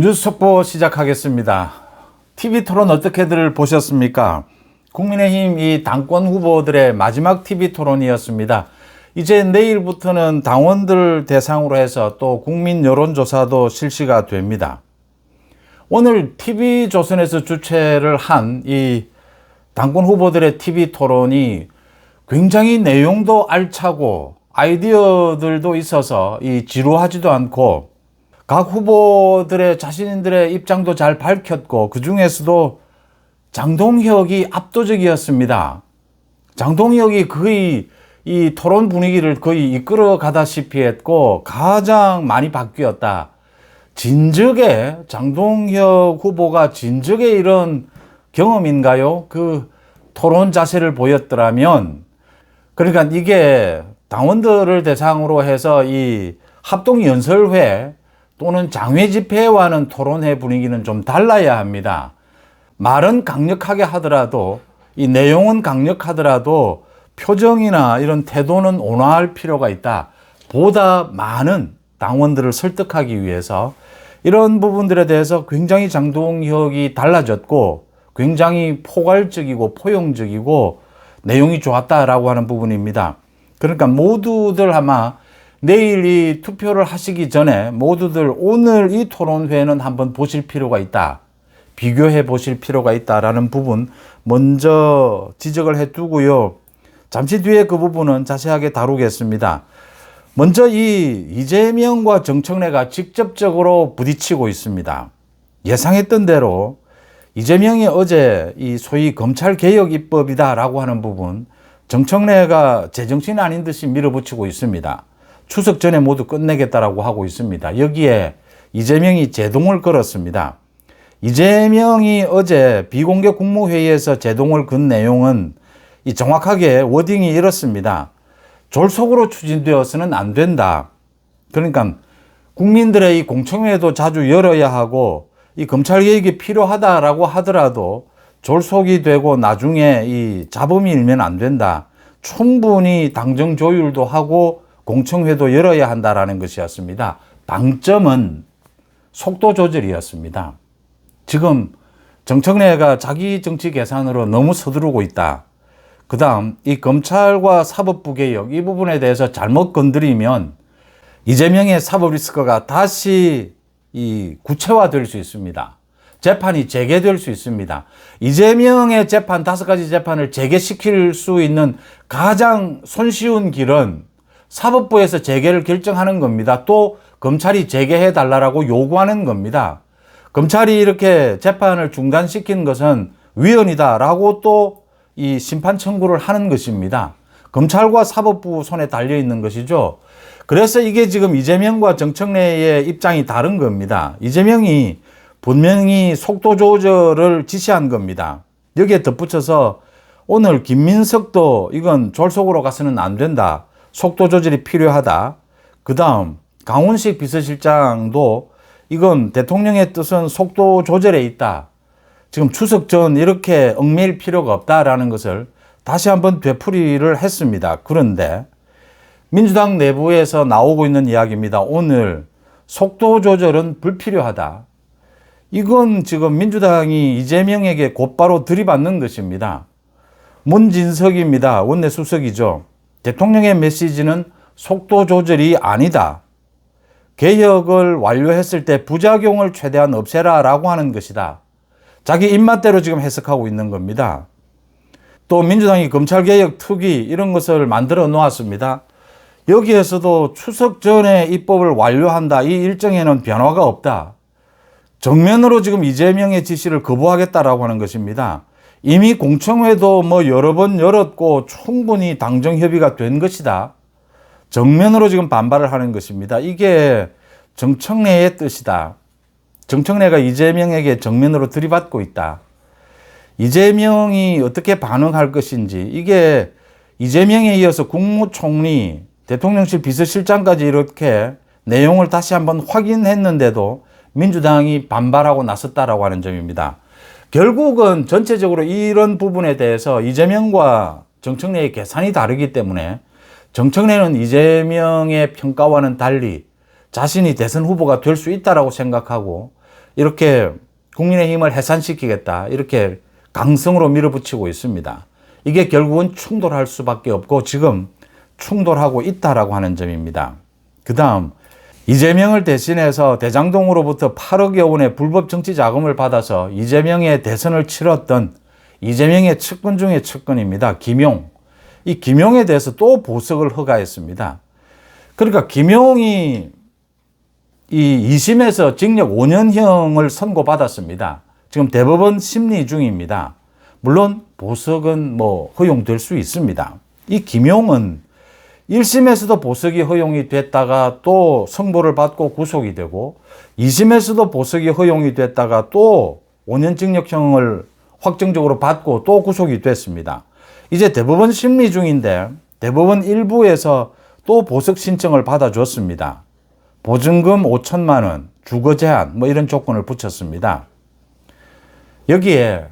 뉴스 속보 시작하겠습니다. TV 토론 어떻게들 보셨습니까? 국민의힘 이 당권 후보들의 마지막 TV 토론이었습니다. 이제 내일부터는 당원들 대상으로 해서 또 국민 여론조사도 실시가 됩니다. 오늘 TV조선에서 주최를 한 이 당권 후보들의 TV 토론이 굉장히 내용도 알차고 아이디어들도 있어서 지루하지도 않고 각 후보들의 자신들의 입장도 잘 밝혔고 그 중에서도 장동혁이 압도적이었습니다. 장동혁이 거의 이 토론 분위기를 거의 이끌어 가다시피 했고 가장 많이 바뀌었다. 진즉에 장동혁 후보가 진즉에 이런 경험인가요? 그 토론 자세를 보였더라면 그러니까 이게 당원들을 대상으로 해서 이 합동연설회 또는 장외 집회와는 토론회 분위기는 좀 달라야 합니다. 말은 강력하게 하더라도 이 내용은 강력하더라도 표정이나 이런 태도는 온화할 필요가 있다. 보다 많은 당원들을 설득하기 위해서 이런 부분들에 대해서 굉장히 장동혁이 달라졌고 굉장히 포괄적이고 포용적이고 내용이 좋았다라고 하는 부분입니다. 그러니까 모두들 아마 내일 이 투표를 하시기 전에 모두들 오늘 이 토론회는 한번 보실 필요가 있다. 비교해 보실 필요가 있다라는 부분 먼저 지적을 해 두고요. 잠시 뒤에 그 부분은 자세하게 다루겠습니다. 먼저 이재명과 정청래가 직접적으로 부딪히고 있습니다. 예상했던 대로 이재명이 어제 이 소위 검찰개혁 입법이다라고 하는 부분 정청래가 제정신 아닌 듯이 밀어붙이고 있습니다. 추석 전에 모두 끝내겠다라고 하고 있습니다. 여기에 이재명이 제동을 걸었습니다. 이재명이 어제 비공개 국무회의에서 제동을 건 내용은 정확하게 워딩이 이렇습니다. 졸속으로 추진되어서는 안 된다. 그러니까 국민들의 이 공청회도 자주 열어야 하고 이 검찰개혁이 필요하다라고 하더라도 졸속이 되고 나중에 이 잡음이 일면 안 된다. 충분히 당정 조율도 하고 공청회도 열어야 한다라는 것이었습니다. 방점은 속도 조절이었습니다. 지금 정청래가 자기 정치 계산으로 너무 서두르고 있다. 그 다음 이 검찰과 사법부 개혁 이 부분에 대해서 잘못 건드리면 이재명의 사법 리스크가 다시 구체화될 수 있습니다. 재판이 재개될 수 있습니다. 이재명의 재판 5가지 재판을 재개시킬 수 있는 가장 손쉬운 길은 사법부에서 재개를 결정하는 겁니다. 또 검찰이 재개해 달라고 요구하는 겁니다. 검찰이 이렇게 재판을 중단시킨 것은 위헌이다라고 또 이 심판 청구를 하는 것입니다. 검찰과 사법부 손에 달려 있는 것이죠. 그래서 이게 지금 이재명과 정청래의 입장이 다른 겁니다. 이재명이 분명히 속도 조절을 지시한 겁니다. 여기에 덧붙여서 오늘 김민석도 이건 졸속으로 가서는 안 된다. 속도 조절이 필요하다. 그 다음 강훈식 비서실장도 이건 대통령의 뜻은 속도 조절에 있다. 지금 추석 전 이렇게 얽매일 필요가 없다라는 것을 다시 한번 되풀이를 했습니다. 그런데 민주당 내부에서 나오고 있는 이야기입니다. 오늘 속도 조절은 불필요하다. 이건 지금 민주당이 이재명에게 곧바로 들이받는 것입니다. 문진석입니다. 원내 수석이죠. 대통령의 메시지는 속도 조절이 아니다. 개혁을 완료했을 때 부작용을 최대한 없애라라고 하는 것이다. 자기 입맛대로 지금 해석하고 있는 겁니다. 또 민주당이 검찰개혁 특위 이런 것을 만들어 놓았습니다. 여기에서도 추석 전에 입법을 완료한다. 이 일정에는 변화가 없다. 정면으로 지금 이재명의 지시를 거부하겠다라고 하는 것입니다. 이미 공청회도 여러 번 열었고 충분히 당정 협의가 된 것이다. 정면으로 지금 반발을 하는 것입니다. 이게 정청래의 뜻이다. 정청래가 이재명에게 정면으로 들이받고 있다. 이재명이 어떻게 반응할 것인지 이게 이재명에 이어서 국무총리, 대통령실 비서실장까지 이렇게 내용을 다시 한번 확인했는데도 민주당이 반발하고 나섰다라고 하는 점입니다. 결국은 전체적으로 이런 부분에 대해서 이재명과 정청래의 계산이 다르기 때문에 정청래는 이재명의 평가와는 달리 자신이 대선 후보가 될 수 있다라고 생각하고 이렇게 국민의힘을 해산시키겠다 이렇게 강성으로 밀어붙이고 있습니다. 이게 결국은 충돌할 수밖에 없고 지금 충돌하고 있다라고 하는 점입니다. 그 다음 이재명을 대신해서 대장동으로부터 8억여 원의 불법 정치 자금을 받아서 이재명의 대선을 치렀던 이재명의 측근 중의 측근입니다. 김용. 이 김용에 대해서 또 보석을 허가했습니다. 그러니까 김용이 이 2심에서 징역 5년형을 선고받았습니다. 지금 대법원 심리 중입니다. 물론 보석은 뭐 허용될 수 있습니다. 이 김용은 1심에서도 보석이 허용이 됐다가 또 선고를 받고 구속이 되고 2심에서도 보석이 허용이 됐다가 또 5년 징역형을 확정적으로 받고 또 구속이 됐습니다. 이제 대법원 심리 중인데 대법원 일부에서 또 보석 신청을 받아줬습니다. 보증금 5천만 원, 주거 제한 뭐 이런 조건을 붙였습니다. 여기에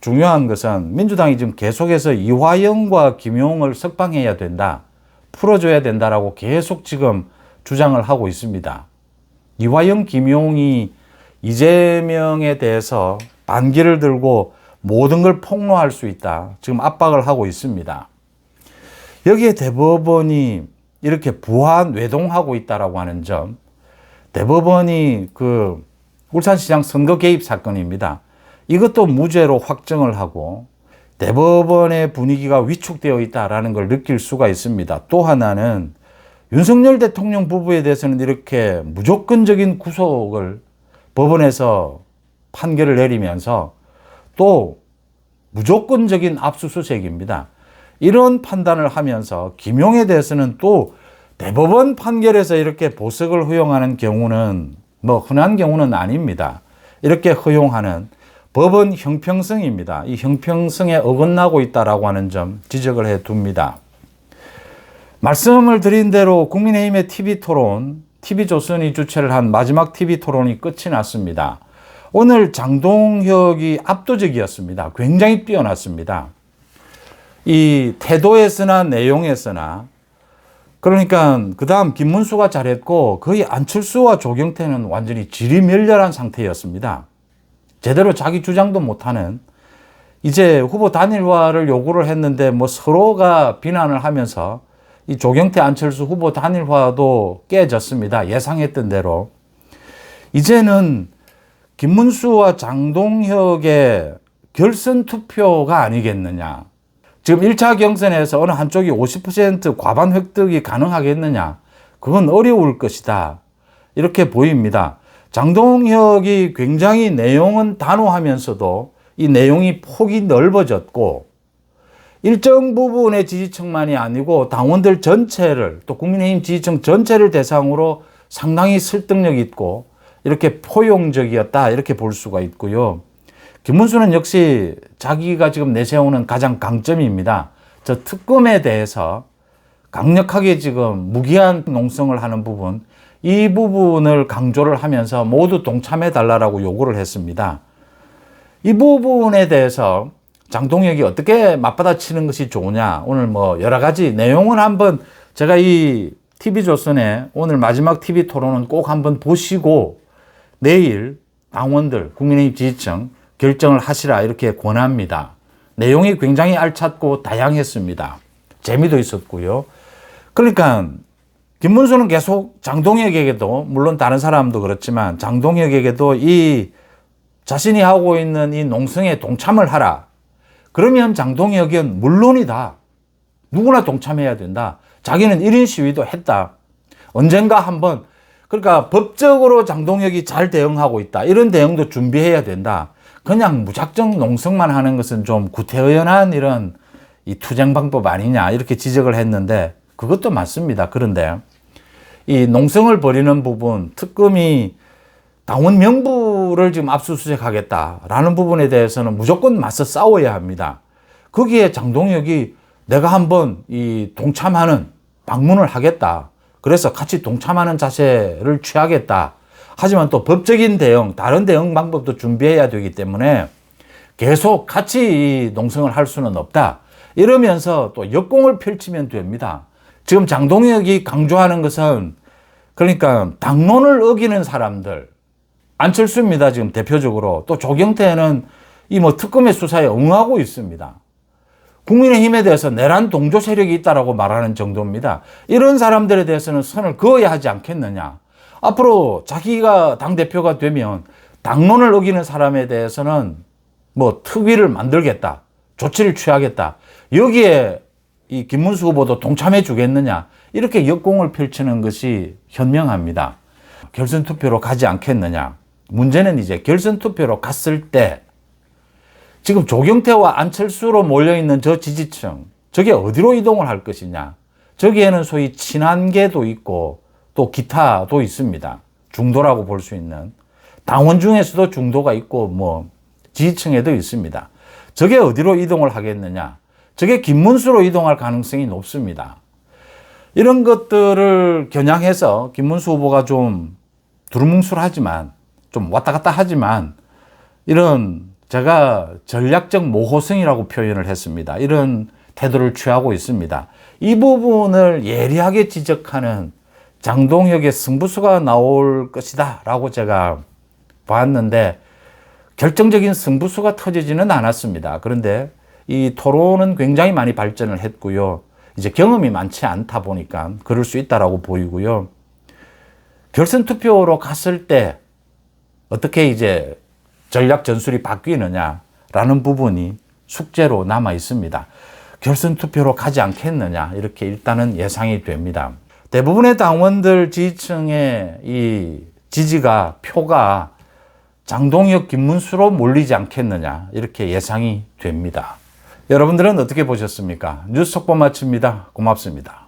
중요한 것은 민주당이 지금 계속해서 이화영과 김용을 석방해야 된다, 풀어줘야 된다라고 계속 지금 주장을 하고 있습니다. 이화영, 김용이 이재명에 대해서 반기를 들고 모든 걸 폭로할 수 있다, 지금 압박을 하고 있습니다. 여기에 대법원이 이렇게 부한 외동하고 있다라고 하는 점, 대법원이 그 울산시장 선거 개입 사건입니다. 이것도 무죄로 확정을 하고 대법원의 분위기가 위축되어 있다라는 걸 느낄 수가 있습니다. 또 하나는 윤석열 대통령 부부에 대해서는 이렇게 무조건적인 구속을 법원에서 판결을 내리면서 또 무조건적인 압수수색입니다. 이런 판단을 하면서 김용에 대해서는 또 대법원 판결에서 이렇게 보석을 허용하는 경우는 뭐 흔한 경우는 아닙니다. 이렇게 허용하는 법은 형평성입니다. 이 형평성에 어긋나고 있다라고 하는 점 지적을 해 둡니다. 말씀을 드린 대로 국민의힘의 TV토론, TV조선이 주최를 한 마지막 TV토론이 끝이 났습니다. 오늘 장동혁이 압도적이었습니다. 굉장히 뛰어났습니다. 이 태도에서나 내용에서나. 그러니까 그 다음 김문수가 잘했고 거의 안철수와 조경태는 완전히 지리멸렬한 상태였습니다. 제대로 자기 주장도 못하는, 이제 후보 단일화를 요구를 했는데 뭐 서로가 비난을 하면서 이 조경태 안철수 후보 단일화도 깨졌습니다. 예상했던 대로. 이제는 김문수와 장동혁의 결선 투표가 아니겠느냐. 지금 1차 경선에서 어느 한쪽이 50% 과반 획득이 가능하겠느냐. 그건 어려울 것이다, 이렇게 보입니다. 장동혁이 굉장히 내용은 단호하면서도 이 내용이 폭이 넓어졌고 일정 부분의 지지층만이 아니고 당원들 전체를, 또 국민의힘 지지층 전체를 대상으로 상당히 설득력 있고 이렇게 포용적이었다, 이렇게 볼 수가 있고요. 김문수는 역시 자기가 지금 내세우는 가장 강점입니다. 저 특검에 대해서 강력하게 지금 무기한 농성을 하는 부분, 이 부분을 강조를 하면서 모두 동참해달라고 요구를 했습니다. 이 부분에 대해서 장동혁이 어떻게 맞받아치는 것이 좋으냐, 오늘 뭐 여러 가지 내용은 한번 제가 이 TV조선에 오늘 마지막 TV 토론은 꼭 한번 보시고 내일 당원들, 국민의힘 지지층 결정을 하시라, 이렇게 권합니다. 내용이 굉장히 알찼고 다양했습니다. 재미도 있었고요. 그러니까 김문수는 계속 장동혁에게도, 물론 다른 사람도 그렇지만 장동혁에게도 이 자신이 하고 있는 이 농성에 동참을 하라. 그러면 장동혁은 물론이다, 누구나 동참해야 된다. 자기는 1인 시위도 했다. 언젠가 한번, 그러니까 법적으로 장동혁이 잘 대응하고 있다, 이런 대응도 준비해야 된다. 그냥 무작정 농성만 하는 것은 좀 구태의연한 이런 이 투쟁 방법 아니냐, 이렇게 지적을 했는데 그것도 맞습니다. 그런데 이 농성을 벌이는 부분, 특검이 당원 명부를 지금 압수수색하겠다라는 부분에 대해서는 무조건 맞서 싸워야 합니다. 거기에 장동혁이 내가 한번 이 동참하는 방문을 하겠다, 그래서 같이 동참하는 자세를 취하겠다. 하지만 또 법적인 대응, 다른 대응 방법도 준비해야 되기 때문에 계속 같이 이 농성을 할 수는 없다, 이러면서 또 역공을 펼치면 됩니다. 지금 장동혁이 강조하는 것은, 그러니까 당론을 어기는 사람들, 안철수입니다. 지금 대표적으로. 또 조경태는 이 뭐 특검의 수사에 응하고 있습니다. 국민의힘에 대해서 내란 동조 세력이 있다라고 말하는 정도입니다. 이런 사람들에 대해서는 선을 그어야 하지 않겠느냐. 앞으로 자기가 당대표가 되면 당론을 어기는 사람에 대해서는 뭐 특위를 만들겠다. 조치를 취하겠다. 여기에 이 김문수 후보도 동참해 주겠느냐. 이렇게 역공을 펼치는 것이 현명합니다. 결선 투표로 가지 않겠느냐. 문제는 이제 결선 투표로 갔을 때 지금 조경태와 안철수로 몰려있는 저 지지층, 저게 어디로 이동을 할 것이냐. 저기에는 소위 친한계도 있고 또 기타도 있습니다. 중도라고 볼 수 있는. 당원 중에서도 중도가 있고 뭐 지지층에도 있습니다. 저게 어디로 이동을 하겠느냐. 저게 김문수로 이동할 가능성이 높습니다. 이런 것들을 겨냥해서 김문수 후보가 좀 두루뭉술하지만 좀 왔다 갔다 하지만 이런 제가 전략적 모호성이라고 표현을 했습니다. 이런 태도를 취하고 있습니다. 이 부분을 예리하게 지적하는 장동혁의 승부수가 나올 것이다 라고 제가 봤는데 결정적인 승부수가 터지지는 않았습니다. 그런데 이 토론은 굉장히 많이 발전을 했고요. 이제 경험이 많지 않다 보니까 그럴 수 있다라고 보이고요. 결선 투표로 갔을 때 어떻게 이제 전략 전술이 바뀌느냐라는 부분이 숙제로 남아 있습니다. 결선 투표로 가지 않겠느냐 이렇게 일단은 예상이 됩니다. 대부분의 당원들 지지층의 이 지지가 표가 장동혁, 김문수로 몰리지 않겠느냐 이렇게 예상이 됩니다. 여러분들은 어떻게 보셨습니까? 뉴스 속보 마칩니다. 고맙습니다.